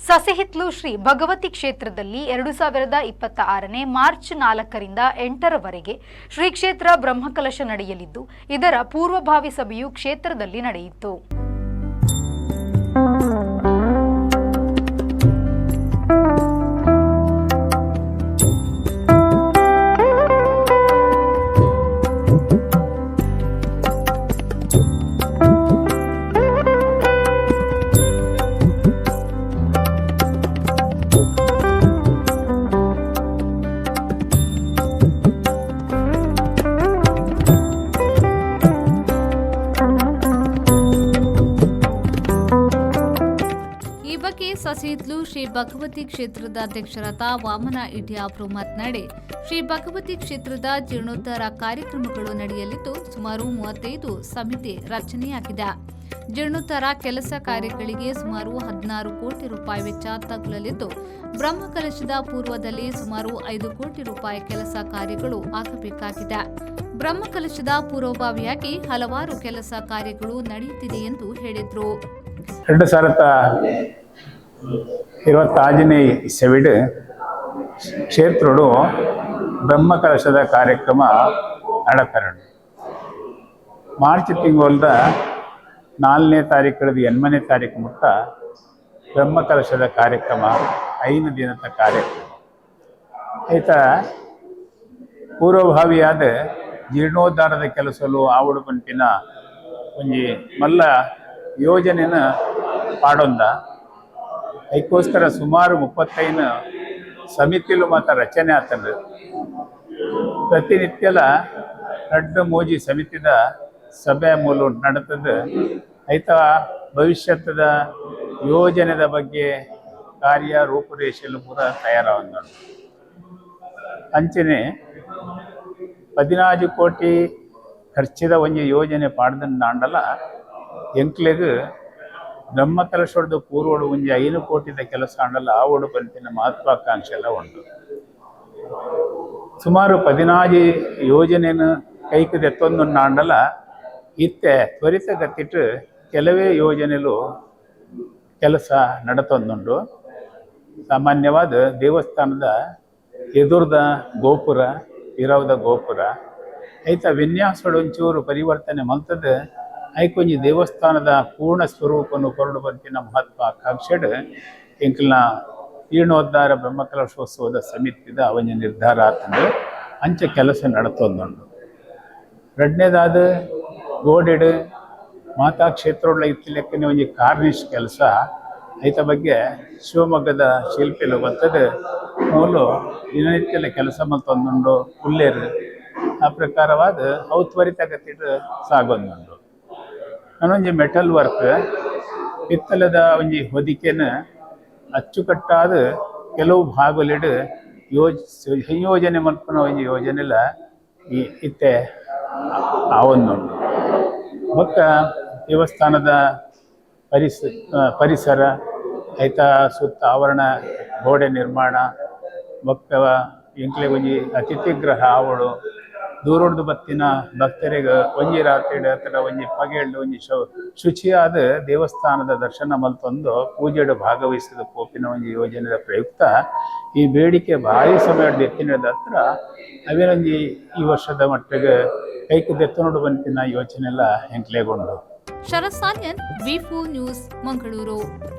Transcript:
ಸಸಿಹಿತ್ಲು ಶ್ರೀ ಭಗವತಿ ಕ್ಷೇತ್ರದಲ್ಲಿ 2026ನೇ ಮಾರ್ಚ್ 4ರಿಂದ 8ರವರೆಗೆ ಶ್ರೀ ಕ್ಷೇತ್ರ ಬ್ರಹ್ಮಕಲಶ ನಡೆಯಲಿದ್ದು ಇದರ ಪೂರ್ವಭಾವಿ ಸಭೆಯು ಕ್ಷೇತ್ರದಲ್ಲಿ ನಡೆಯಿತು. ಈ ಬಗ್ಗೆ ಸಸಿಹಿತ್ಲು ಶ್ರೀ ಭಗವತಿ ಕ್ಷೇತ್ರದ ಅಧ್ಯಕ್ಷರಾದ ವಾಮನ ಇಟ್ಯಾಪ್ರು ಮಾತನಾಡಿ, ಶ್ರೀ ಭಗವತಿ ಕ್ಷೇತ್ರದ ಜೀರ್ಣೋದ್ಧಾರ ಕಾರ್ಯಕ್ರಮಗಳು ನಡೆಯಲಿದ್ದು ಸುಮಾರು 35 ಸಮಿತಿ ರಚನೆಯಾಗಿದೆ. ಜೀರ್ಣೋದ್ಧಾರ ಕೆಲಸ ಕಾರ್ಯಗಳಿಗೆ ಸುಮಾರು 16 ಕೋಟಿ ರೂಪಾಯಿ ವೆಚ್ಚ ತಗುಲಲಿದ್ದು ಬ್ರಹ್ಮಕಲಶದ ಪೂರ್ವದಲ್ಲಿ ಸುಮಾರು 5 ಕೋಟಿ ರೂಪಾಯಿ ಕೆಲಸ ಕಾರ್ಯಗಳು ಆಗಬೇಕಾಗಿದೆ. ಬ್ರಹ್ಮಕಲಶದ ಪೂರ್ವಭಾವಿಯಾಗಿ ಹಲವಾರು ಕೆಲಸ ಕಾರ್ಯಗಳು ನಡೆಯುತ್ತಿದೆ ಎಂದು ಹೇಳಿದರು. 2025 ಇಸವಿಡ್ ಕ್ಷೇತ್ರಡು ಬ್ರಹ್ಮಕಲಶದ ಕಾರ್ಯಕ್ರಮ ನಡಪೆರಡು ಮಾರ್ಚ್ ತಿಂಗಳದ 4ನೇ ತಾರೀಕು 8ನೇ ತಾರೀಕು ಮುಟ್ಟ ಬ್ರಹ್ಮಕಲಶದ ಕಾರ್ಯಕ್ರಮ 5 ದಿನದ ಕಾರ್ಯಕ್ರಮ ಐತ ಪೂರ್ವಭಾವಿಯಾದ ಜೀರ್ಣೋದ್ಧಾರದ ಕೆಲಸಲು ಆವಡು ಪಂಪಿನ ಒಂಜಿ ಮಲ್ಲ ಯೋಜನೆನ ಪಾಡೊಂದ ಅದಕ್ಕೋಸ್ಕರ ಸುಮಾರು 35 ಸಮಿತಿಲು ಮಾತ್ರ ರಚನೆ ಆತಂದು ಪ್ರತಿನಿತ್ಯಲ ರಡ್ಡು ಮೋಜಿ ಸಮಿತಿದ ಸಭೆ ಮೂಲ ನಡೆತದ ಐತ ಭವಿಷ್ಯದ ಯೋಜನೆದ ಬಗ್ಗೆ ಕಾರ್ಯ ರೂಪುರೇಷೆಲು ಪೂರ ತಯಾರಾವಂದು ಅಂಚನೆ 14 ಕೋಟಿ ಖರ್ಚಿದ ಒಂಜಿ ಯೋಜನೆ ಪಾಡ್ದಂಡು ನಾಂಡಲ ಎಂಕ್ಲೆಗ್ ಬ್ರಹ್ಮಕಲಶದ ಪೂರ್ವಡು ಒಂಜಿ 5 ಕೋಟಿದ ಕೆಲಸ ಆಂಡಲ ಆವಡು ಪಂಪಿನ ಮಹತ್ವಾಕಾಂಕ್ಷೆ ಎಲ್ಲ ಉಂಟು. ಸುಮಾರು 14 ಯೋಜನೆಯನ್ನು ಕೈಗೆ ತೆತ್ತೊಂದು ಆಂಡಲ ಇತ್ತೆ ತ್ವರಿತಗತಿಟ್ಟು ಕೆಲವೇ ಯೋಜನೆಲು ಕೆಲಸ ನಡತೊಂದುಂಡು. ಸಾಮಾನ್ಯವಾದ ದೇವಸ್ಥಾನದ ಎದುರ್ದ ಗೋಪುರ ಇರವದ ಗೋಪುರ ಐತ ವಿನ್ಯಾಸಡು ಒಂಚೂರು ಪರಿವರ್ತನೆ ಮಲ್ತದ ಐಕೊಂಜಿ ದೇವಸ್ಥಾನದ ಪೂರ್ಣ ಸ್ವರೂಪವನ್ನು ಕೊರಡು ಬಂತಿನ ಮಹತ್ವಾಕಾಂಕ್ಷೆಡ್ ಎಂಕ್ಲನ ಜೀರ್ಣೋದ್ಧಾರ ಬ್ರಹ್ಮಕಲಶೋತ್ಸವದ ಸಮಿತಿದ ಅವನ ನಿರ್ಧಾರ ಆತಂದು ಅಂಚೆ ಕೆಲಸ ನಡತೊಂದುಂಡು. ಎರಡನೇದಾದ ಗೋಡೆಡ್ ಮಾತಾ ಕ್ಷೇತ್ರಗಳ ಇತ್ತಿಲೆಕ್ಕನೆ ಒಂಜಿ ಕಾರ್ನಿಶ್ ಕೆಲಸ ಐತ ಬಗ್ಗೆ ಶಿವಮೊಗ್ಗದ ಶಿಲ್ಪಿಲು ಬರ್ತದ ಮೂಲು ದಿನನಿತ್ಯದ ಕೆಲಸ ಮಲ್ತೊಂದುಂಡು ಉಲ್ಲೇರು ಆ ಪ್ರಕಾರವಾದ ಅವು ತ್ವರಿತಗತಿಡ್ ಸಾಗೊಂದುಂಡು. ನಾನೊಂಜಿ ಮೆಟಲ್ ವರ್ಕ್ ಪಿತ್ತಲದ ಒಂಜಿ ಹೊದಿಕೆನ ಅಚ್ಚುಕಟ್ಟಾದ ಕೆಲವು ಭಾಗಲಿಡ್ ಸಂಯೋಜನೆ ಮಲ್ಪನ ಒಂಜಿ ಯೋಜನೆಲ ಈ ಇತ್ತೆ ಆವೊಂದುಂಡು. ಬೊಕ್ಕ ದೇವಸ್ಥಾನದ ಪರಿಸರ ಐತ ಸುತ್ತ ಆವರಣ ಗೋಡೆ ನಿರ್ಮಾಣ ಬೊಕ್ಕ ಎಂಕ್ಲೆ ಒಂಜಿ ಅತಿಥಿಗೃಹ ಆವಡು ದೂರೊಡ್ದು ಬತ್ತಿನ ಭಕ್ತರಿಗೆ ಒಂಜಿ ರಾತ್ರಿ ಅಥವಾ ಒಂಜಿ ಪಗೆಳ್ಳು ಒಂಜಿ ಶುಚಿಯಾದ ದೇವಸ್ಥಾನದ ದರ್ಶನ ಮಲ್ತೊಂದು ಪೂಜೆಡು ಭಾಗವಹಿಸಿದ ಪೋಪಿನ ಒಂಜಿ ಯೋಜನೆಯ ಪ್ರಯುಕ್ತ ಈ ಬೇಡಿಕೆ ಭಾರಿ ಸಮಯದ ಎತ್ತಿನದ ಹತ್ರ ಅವೇನೊಂಜಿ ಈ ವರ್ಷದ ಮಟ್ಟಿಗೆ ಕೈಕು ದೆತ್ತನೋಡು ಬಂತಿನ ಯೋಚನೆ ಎಲ್ಲ ಎಂಕ್ಲೆಗೊಂಡು. ಶರತ್ ಸಾಲ್ಯನ್, ವಿ4 ನ್ಯೂಸ್, ಮಂಗಳೂರು.